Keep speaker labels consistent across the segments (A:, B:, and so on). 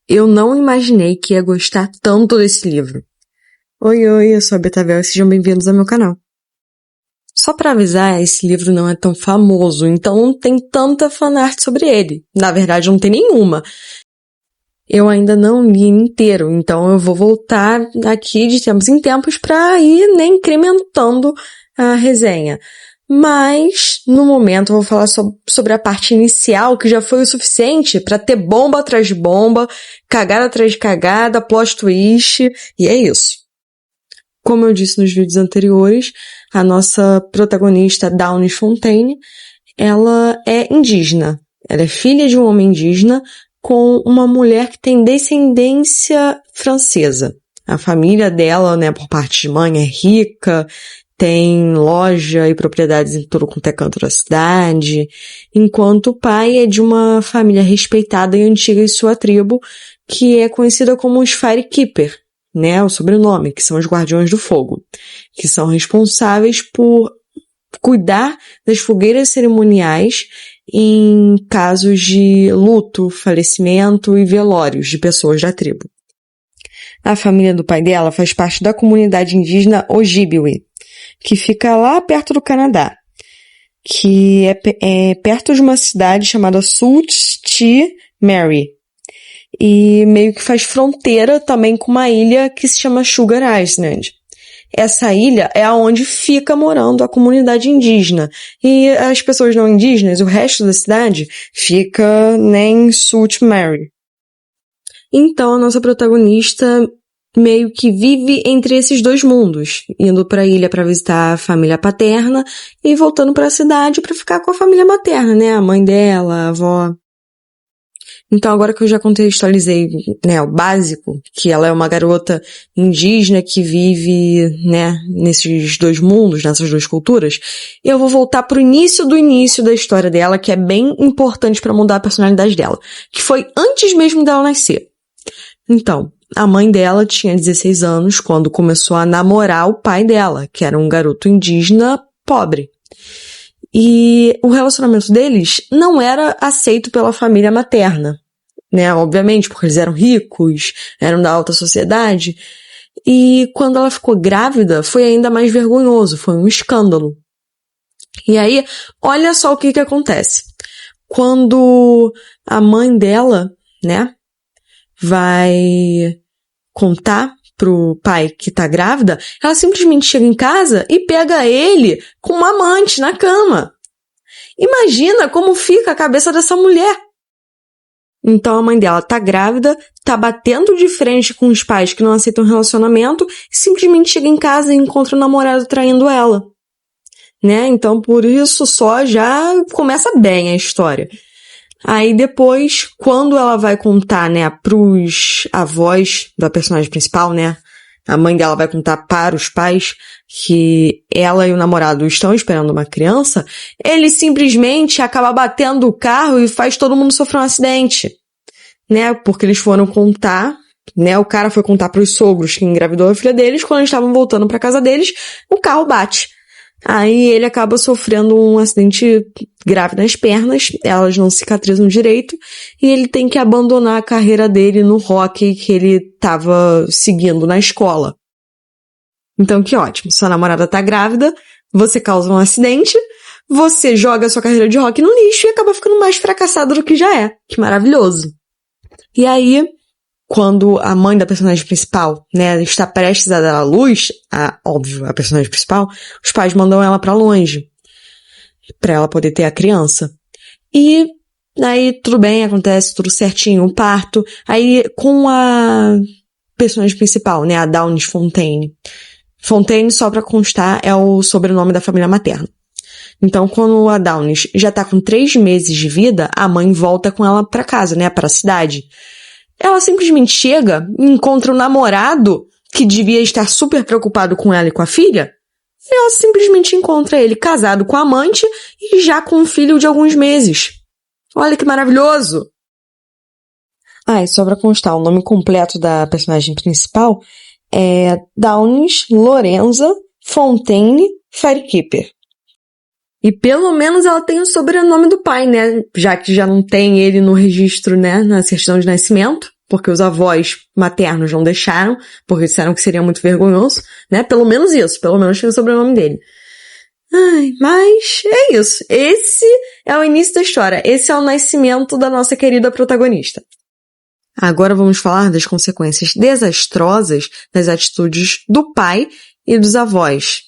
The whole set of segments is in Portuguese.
A: Eu não imaginei que ia gostar tanto desse livro. Oi, eu sou a Betavel e sejam bem-vindos ao meu canal. Só pra avisar, esse livro não é tão famoso, então não tem tanta fanart sobre ele. Na verdade, não tem nenhuma. Eu ainda não li inteiro, então eu vou voltar aqui de tempos em tempos pra ir, né, incrementando a resenha. Mas, no momento, eu vou falar sobre a parte inicial, que já foi o suficiente pra ter bomba atrás de bomba, cagada atrás de cagada, plot twist, e é isso. Como eu disse nos vídeos anteriores, a nossa protagonista, Downes Fontaine, ela é indígena. Ela é filha de um homem indígena com uma mulher que tem descendência francesa. A família dela, né, por parte de mãe, é rica, tem loja e propriedades em todo quanto é canto da cidade, enquanto o pai é de uma família respeitada e antiga em sua tribo, que é conhecida como os Firekeeper, né, o sobrenome, que são os Guardiões do Fogo, que são responsáveis por cuidar das fogueiras cerimoniais em casos de luto, falecimento e velórios de pessoas da tribo. A família do pai dela faz parte da comunidade indígena Ojibwe, que fica lá perto do Canadá, que é perto de uma cidade chamada Sault Ste. Marie, e meio que faz fronteira também com uma ilha que se chama Sugar Island. Essa ilha é onde fica morando a comunidade indígena. E as pessoas não indígenas, o resto da cidade, fica, né, em Sault Ste. Marie. Então, a nossa protagonista meio que vive entre esses dois mundos, indo para a ilha para visitar a família paterna e voltando para a cidade para ficar com a família materna, né, a mãe dela, a avó. Então, agora que eu já contextualizei, né, o básico, que ela é uma garota indígena que vive, né, nesses dois mundos, nessas duas culturas, eu vou voltar pro início do início da história dela, que é bem importante para mudar a personalidade dela, que foi antes mesmo dela nascer. Então, a mãe dela tinha 16 anos quando começou a namorar o pai dela, que era um garoto indígena pobre. E o relacionamento deles não era aceito pela família materna, né? Obviamente, porque eles eram ricos, eram da alta sociedade. E quando ela ficou grávida, foi ainda mais vergonhoso, foi um escândalo. E aí, olha só o que acontece. Quando a mãe dela, né, vai contar pro pai que tá grávida, ela simplesmente chega em casa e pega ele com uma amante na cama. Imagina como fica a cabeça dessa mulher. Então a mãe dela tá grávida, tá batendo de frente com os pais que não aceitam relacionamento e simplesmente chega em casa e encontra o namorado traindo ela. Né? Então por isso só já começa bem a história. Aí depois, quando ela vai contar, né, pros avós da personagem principal, né, a mãe dela vai contar para os pais que ela e o namorado estão esperando uma criança, ele simplesmente acaba batendo o carro e faz todo mundo sofrer um acidente, né, porque eles foram contar, né, o cara foi contar pros sogros que engravidou a filha deles, quando eles estavam voltando pra casa deles, o carro bate. Aí ele acaba sofrendo um acidente grave nas pernas, elas não cicatrizam direito, e ele tem que abandonar a carreira dele no hóquei que ele estava seguindo na escola. Então que ótimo, sua namorada tá grávida, você causa um acidente, você joga a sua carreira de hóquei no lixo e acaba ficando mais fracassado do que já é. Que maravilhoso. E aí, quando a mãe da personagem principal, né, está prestes a dar à luz, óbvio, a personagem principal, os pais mandam ela pra longe, pra ela poder ter a criança. E aí tudo bem, acontece tudo certinho, o parto. Aí com a personagem principal, né, a Downes Fontaine. Fontaine, só pra constar, é o sobrenome da família materna. Então, quando a Downes já tá com 3 meses de vida, a mãe volta com ela pra casa, né, pra cidade. Ela simplesmente chega e encontra o namorado, que devia estar super preocupado com ela e com a filha, e ela simplesmente encontra ele casado com a amante e já com um filho de alguns meses. Olha que maravilhoso! E só pra constar, o nome completo da personagem principal é Downes Lorenza Fontaine Firekeeper. E pelo menos ela tem o sobrenome do pai, né? Já que já não tem ele no registro, né? Na certidão de nascimento. porque os avós maternos não deixaram, porque disseram que seria muito vergonhoso, né? Pelo menos isso, pelo menos tinha o sobrenome dele. Ai, mas é isso. Esse é o início da história. Esse é o nascimento da nossa querida protagonista. Agora vamos falar das consequências desastrosas das atitudes do pai e dos avós.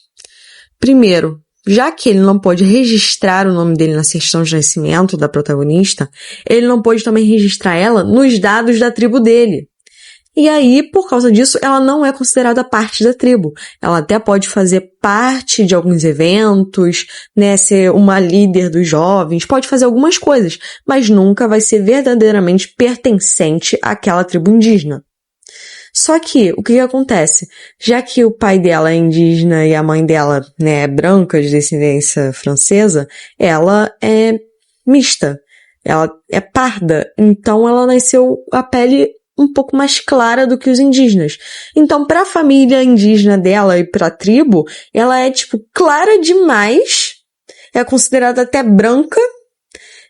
A: Primeiro, já que ele não pôde registrar o nome dele na certidão de nascimento da protagonista, ele não pôde também registrar ela nos dados da tribo dele. E aí, por causa disso, ela não é considerada parte da tribo. Ela até pode fazer parte de alguns eventos, né, ser uma líder dos jovens, pode fazer algumas coisas, mas nunca vai ser verdadeiramente pertencente àquela tribo indígena. Só que, o que acontece? Já que o pai dela é indígena e a mãe dela, né, é branca, de descendência francesa, ela é mista. Ela é parda. Então, ela nasceu a pele um pouco mais clara do que os indígenas. Então, para a família indígena dela e para a tribo, ela é, clara demais. É considerada até branca.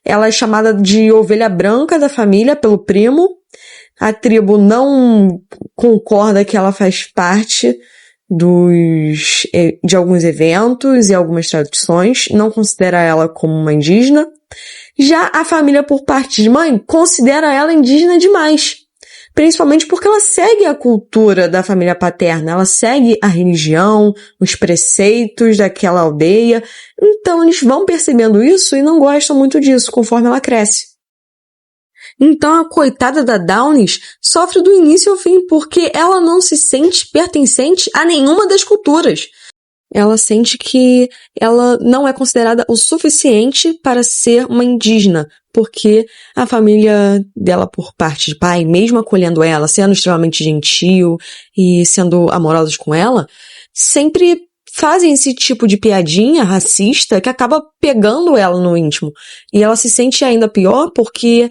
A: Ela é chamada de ovelha branca da família pelo primo. A tribo não concorda que ela faz parte de alguns eventos e algumas tradições, não considera ela como uma indígena. Já a família por parte de mãe considera ela indígena demais, principalmente porque ela segue a cultura da família paterna, ela segue a religião, os preceitos daquela aldeia, então eles vão percebendo isso e não gostam muito disso conforme ela cresce. Então a coitada da Downes sofre do início ao fim, porque ela não se sente pertencente a nenhuma das culturas. Ela sente que ela não é considerada o suficiente para ser uma indígena, porque a família dela por parte de pai, mesmo acolhendo ela, sendo extremamente gentil e sendo amorosos com ela, sempre fazem esse tipo de piadinha racista que acaba pegando ela no íntimo. E ela se sente ainda pior porque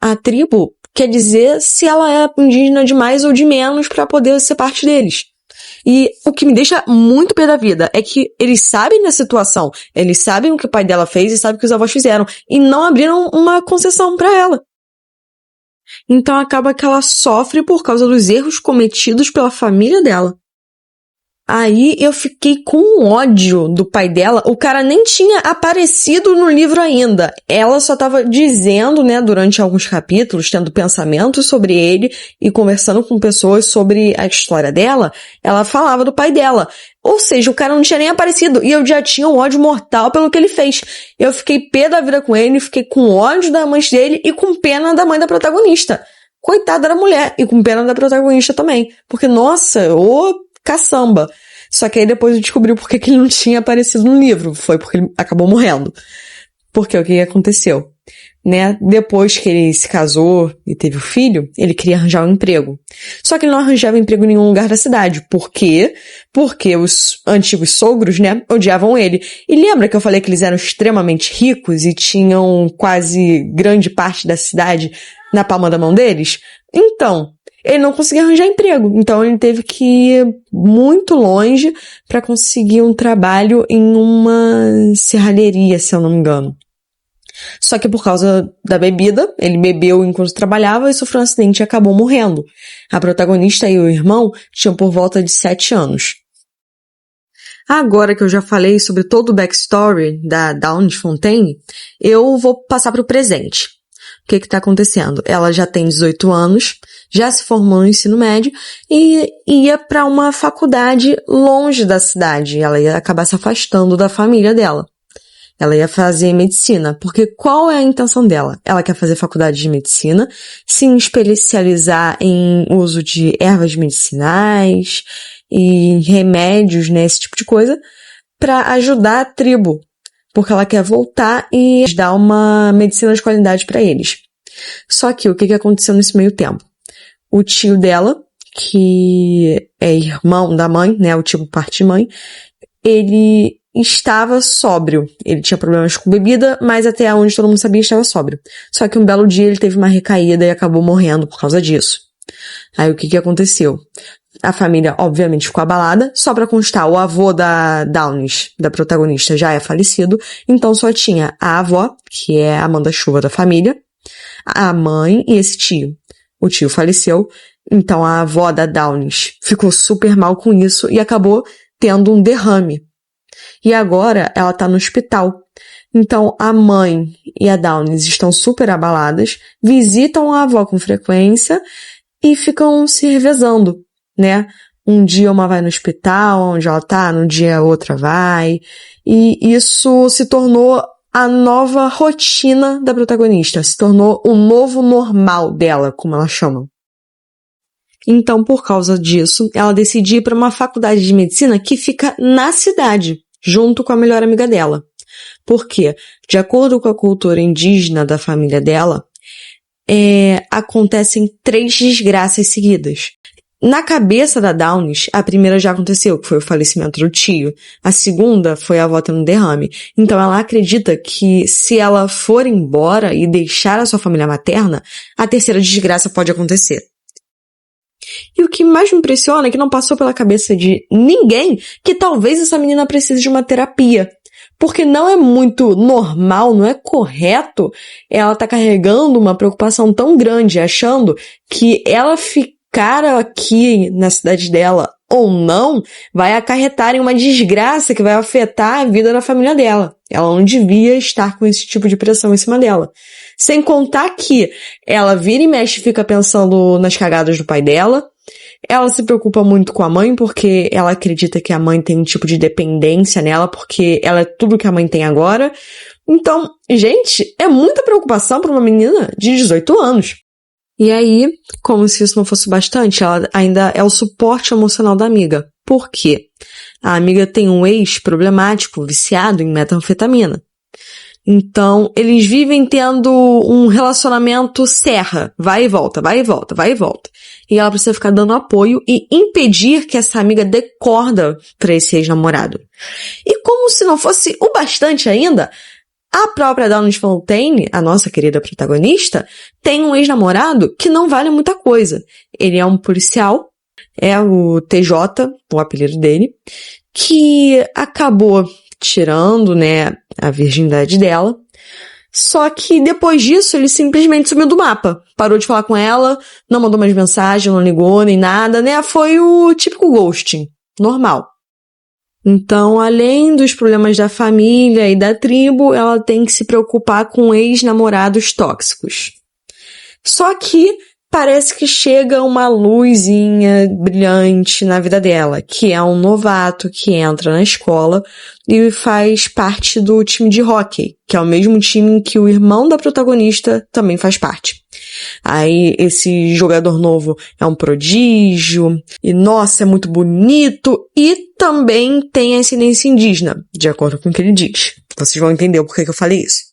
A: a tribo quer dizer se ela é indígena de mais ou de menos para poder ser parte deles. E o que me deixa muito pé da vida é que eles sabem da situação, eles sabem o que o pai dela fez e sabem o que os avós fizeram, e não abriram uma concessão para ela. Então acaba que ela sofre por causa dos erros cometidos pela família dela. Aí eu fiquei com ódio do pai dela. O cara nem tinha aparecido no livro ainda. Ela só estava dizendo, né, durante alguns capítulos, tendo pensamentos sobre ele e conversando com pessoas sobre a história dela, ela falava do pai dela. Ou seja, o cara não tinha nem aparecido e eu já tinha um ódio mortal pelo que ele fez. Eu fiquei pé da vida com ele, fiquei com ódio da mãe dele e com pena da mãe da protagonista. Coitada da mulher e com pena da protagonista também. Porque, nossa, ô caçamba. Só que aí depois eu descobri por que ele não tinha aparecido no livro. Foi porque ele acabou morrendo. Porque o que aconteceu? Né? Depois que ele se casou e teve o filho, ele queria arranjar um emprego. Só que ele não arranjava emprego em nenhum lugar da cidade. Por quê? Porque os antigos sogros, né, odiavam ele. E lembra que eu falei que eles eram extremamente ricos e tinham quase grande parte da cidade na palma da mão deles? Então, ele não conseguia arranjar emprego. Então ele teve que ir muito longe para conseguir um trabalho em uma serralheria, se eu não me engano. Só que por causa da bebida, ele bebeu enquanto trabalhava e sofreu um acidente e acabou morrendo. A protagonista e o irmão tinham por volta de 7 anos. Agora que eu já falei sobre todo o backstory da Downes Fontaine, eu vou passar para o presente. O que está acontecendo? Ela já tem 18 anos, já se formou no ensino médio e ia para uma faculdade longe da cidade. Ela ia acabar se afastando da família dela. Ela ia fazer medicina, porque qual é a intenção dela? Ela quer fazer faculdade de medicina, se especializar em uso de ervas medicinais e remédios, né, esse tipo de coisa, para ajudar a tribo, porque ela quer voltar e dar uma medicina de qualidade para eles. Só que o que aconteceu nesse meio tempo? O tio dela, que é irmão da mãe, né, o tio por parte de mãe, ele estava sóbrio. Ele tinha problemas com bebida, mas até onde todo mundo sabia estava sóbrio. Só que um belo dia ele teve uma recaída e acabou morrendo por causa disso. Aí o que aconteceu? A família, obviamente, ficou abalada. Só pra constar, o avô da Downes, da protagonista, já é falecido. Então só tinha a avó, que é a manda-chuva da família, a mãe e esse tio. O tio faleceu, então a avó da Downes ficou super mal com isso e acabou tendo um derrame. E agora ela tá no hospital. Então a mãe e a Downes estão super abaladas, visitam a avó com frequência e ficam se revezando, né? Um dia uma vai no hospital, onde ela tá, no dia a outra vai. E isso se tornou a nova rotina da protagonista, se tornou o novo normal dela, como ela chama. Então, por causa disso, ela decidiu ir para uma faculdade de medicina que fica na cidade, junto com a melhor amiga dela. Por quê? De acordo com a cultura indígena da família dela, acontecem 3 desgraças seguidas. Na cabeça da Downes, a primeira já aconteceu, que foi o falecimento do tio. A segunda foi a avó tendo um derrame. Então ela acredita que se ela for embora e deixar a sua família materna, a terceira desgraça pode acontecer. E o que mais me impressiona é que não passou pela cabeça de ninguém que talvez essa menina precise de uma terapia. Porque não é muito normal, não é correto ela tá carregando uma preocupação tão grande, achando que ela ficar aqui na cidade dela ou não vai acarretar em uma desgraça que vai afetar a vida da família dela. Ela não devia estar com esse tipo de pressão em cima dela. Sem contar que ela vira e mexe e fica pensando nas cagadas do pai dela. Ela se preocupa muito com a mãe porque ela acredita que a mãe tem um tipo de dependência nela porque ela é tudo que a mãe tem agora. Então, gente, é muita preocupação para uma menina de 18 anos. E aí, como se isso não fosse bastante, ela ainda é o suporte emocional da amiga. Por quê? A amiga tem um ex problemático, viciado em metanfetamina. Então, eles vivem tendo um relacionamento serra, vai e volta, vai e volta, vai e volta. E ela precisa ficar dando apoio e impedir que essa amiga dê corda para esse ex-namorado. E como se não fosse o bastante ainda, a própria Downes Fontaine, a nossa querida protagonista, tem um ex-namorado que não vale muita coisa. Ele é um policial, é o TJ, o apelido dele, que acabou tirando, né, a virgindade dela. Só que depois disso ele simplesmente sumiu do mapa. Parou de falar com ela, não mandou mais mensagem, não ligou nem nada, né? Foi o típico ghosting, normal. Então, além dos problemas da família e da tribo, ela tem que se preocupar com ex-namorados tóxicos. Só que parece que chega uma luzinha brilhante na vida dela, que é um novato que entra na escola e faz parte do time de hóquei, que é o mesmo time em que o irmão da protagonista também faz parte. Aí esse jogador novo é um prodígio, e nossa, é muito bonito, e também tem ascendência indígena, de acordo com o que ele diz. Vocês vão entender o porquê que eu falei isso.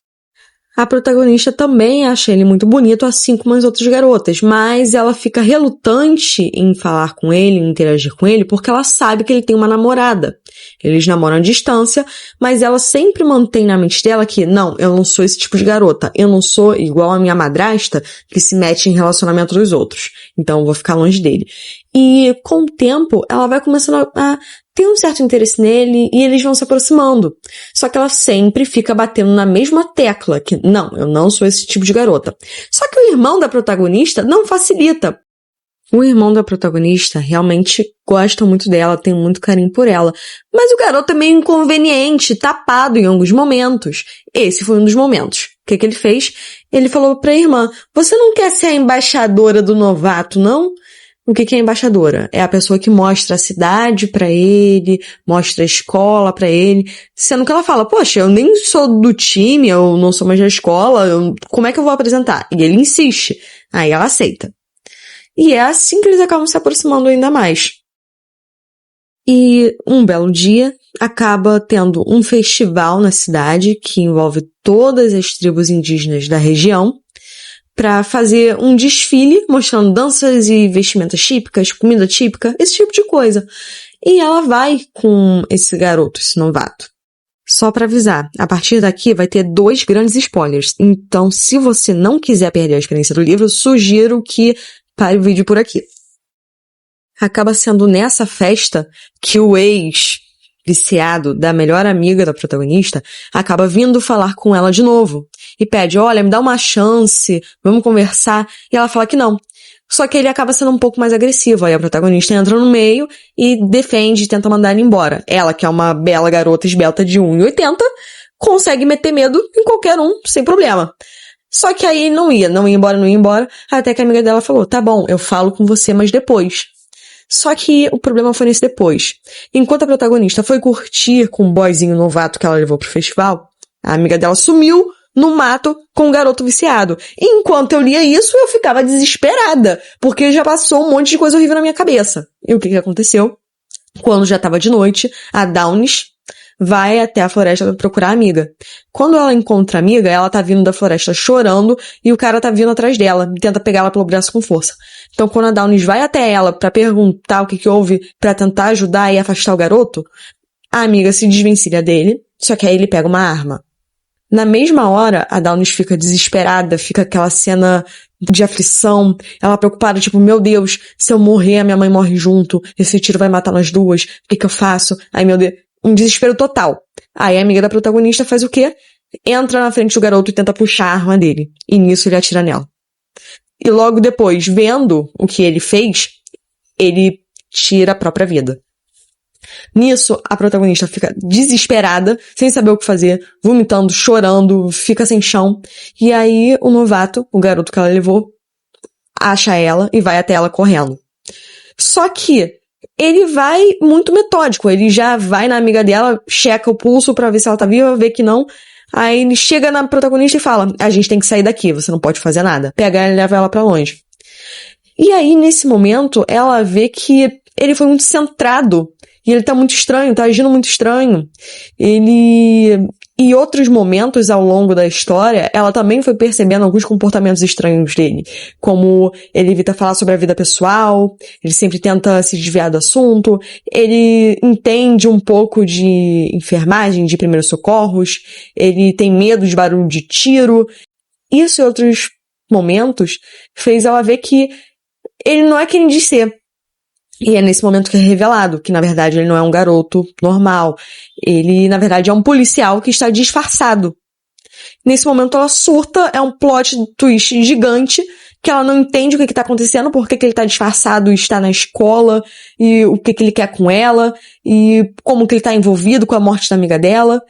A: A protagonista também acha ele muito bonito, assim como as outras garotas, mas ela fica relutante em falar com ele, em interagir com ele, porque ela sabe que ele tem uma namorada. Eles namoram à distância, mas ela sempre mantém na mente dela que, não, eu não sou esse tipo de garota, eu não sou igual a minha madrasta que se mete em relacionamento dos outros, então eu vou ficar longe dele. E com o tempo, ela vai começando a ter um certo interesse nele e eles vão se aproximando. Só que ela sempre fica batendo na mesma tecla, que não, eu não sou esse tipo de garota. Só que o irmão da protagonista não facilita. O irmão da protagonista realmente gosta muito dela, tem muito carinho por ela. Mas o garoto é meio inconveniente, tapado em alguns momentos. Esse foi um dos momentos. O que ele fez? Ele falou pra irmã, você não quer ser a embaixadora do novato, não? O que é embaixadora? É a pessoa que mostra a cidade pra ele, mostra a escola pra ele, sendo que ela fala, poxa, eu nem sou do time, eu não sou mais da escola, como é que eu vou apresentar? E ele insiste. Aí ela aceita. E é assim que eles acabam se aproximando ainda mais. E um belo dia, acaba tendo um festival na cidade que envolve todas as tribos indígenas da região, para fazer um desfile mostrando danças e vestimentas típicas, comida típica, esse tipo de coisa. E ela vai com esse garoto, esse novato. Só para avisar, a partir daqui vai ter 2 grandes spoilers. Então, se você não quiser perder a experiência do livro, sugiro que pare o vídeo por aqui. Acaba sendo nessa festa que o ex-viciado da melhor amiga da protagonista acaba vindo falar com ela de novo. E pede, olha, me dá uma chance, vamos conversar. E ela fala que não, Só que ele acaba sendo um pouco mais agressivo. Aí a protagonista entra no meio e defende, tenta mandar ele embora. Ela, que é uma bela garota esbelta de 1,80, consegue meter medo em qualquer um, sem problema. Só que aí não ia embora, até que a amiga dela falou, tá bom, eu falo com você, mas depois. Só que o problema foi nesse depois. Enquanto a protagonista foi curtir com um boyzinho novato que ela levou pro festival, a amiga dela sumiu no mato com um garoto viciado. E enquanto eu lia isso, eu ficava desesperada, porque já passou um monte de coisa horrível na minha cabeça. E o que aconteceu? Quando já estava de noite, a Downes vai até a floresta pra procurar a amiga. Quando ela encontra a amiga, ela tá vindo da floresta chorando e o cara tá vindo atrás dela e tenta pegar ela pelo braço com força. Então quando a Downes vai até ela pra perguntar o que houve, pra tentar ajudar e afastar o garoto, a amiga se desvencilha dele, só que aí ele pega uma arma. Na mesma hora, a Downes fica desesperada, fica aquela cena de aflição, ela preocupada, tipo, meu Deus, se eu morrer, a minha mãe morre junto, esse tiro vai matar nós duas, o que eu faço? Ai, meu Deus, um desespero total. Aí a amiga da protagonista faz o quê? Entra na frente do garoto e tenta puxar a arma dele, e nisso ele atira nela. E logo depois, vendo o que ele fez, ele tira a própria vida. Nisso, a protagonista fica desesperada, sem saber o que fazer, vomitando, chorando, fica sem chão. E aí, o novato, o garoto que ela levou, acha ela e vai até ela correndo. Só que ele vai muito metódico, ele já vai na amiga dela, checa o pulso pra ver se ela tá viva, vê que não. Aí ele chega na protagonista e fala, a gente tem que sair daqui, você não pode fazer nada. Pega ela e leva ela pra longe. E aí, nesse momento, ela vê que ele foi muito centrado. E ele tá muito estranho, tá agindo muito estranho. Em outros momentos ao longo da história, ela também foi percebendo alguns comportamentos estranhos dele. Como ele evita falar sobre a vida pessoal, ele sempre tenta se desviar do assunto, ele entende um pouco de enfermagem, de primeiros socorros, ele tem medo de barulho de tiro. Isso em outros momentos fez ela ver que ele não é quem diz ser. E é nesse momento que é revelado que, na verdade, ele não é um garoto normal. Ele, na verdade, é um policial que está disfarçado. Nesse momento ela surta, é um plot twist gigante, que ela não entende o que está acontecendo, por que ele está disfarçado e está na escola, e o que ele quer com ela, e como que ele está envolvido com a morte da amiga dela.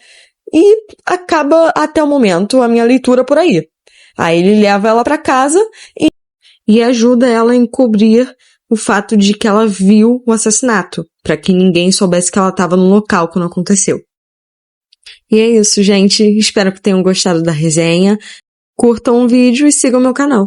A: E acaba, até o momento, a minha leitura por aí. Aí ele leva ela para casa e ajuda ela a encobrir o fato de que ela viu o assassinato, para que ninguém soubesse que ela estava no local quando aconteceu. E é isso, gente. Espero que tenham gostado da resenha. Curtam o vídeo e sigam meu canal.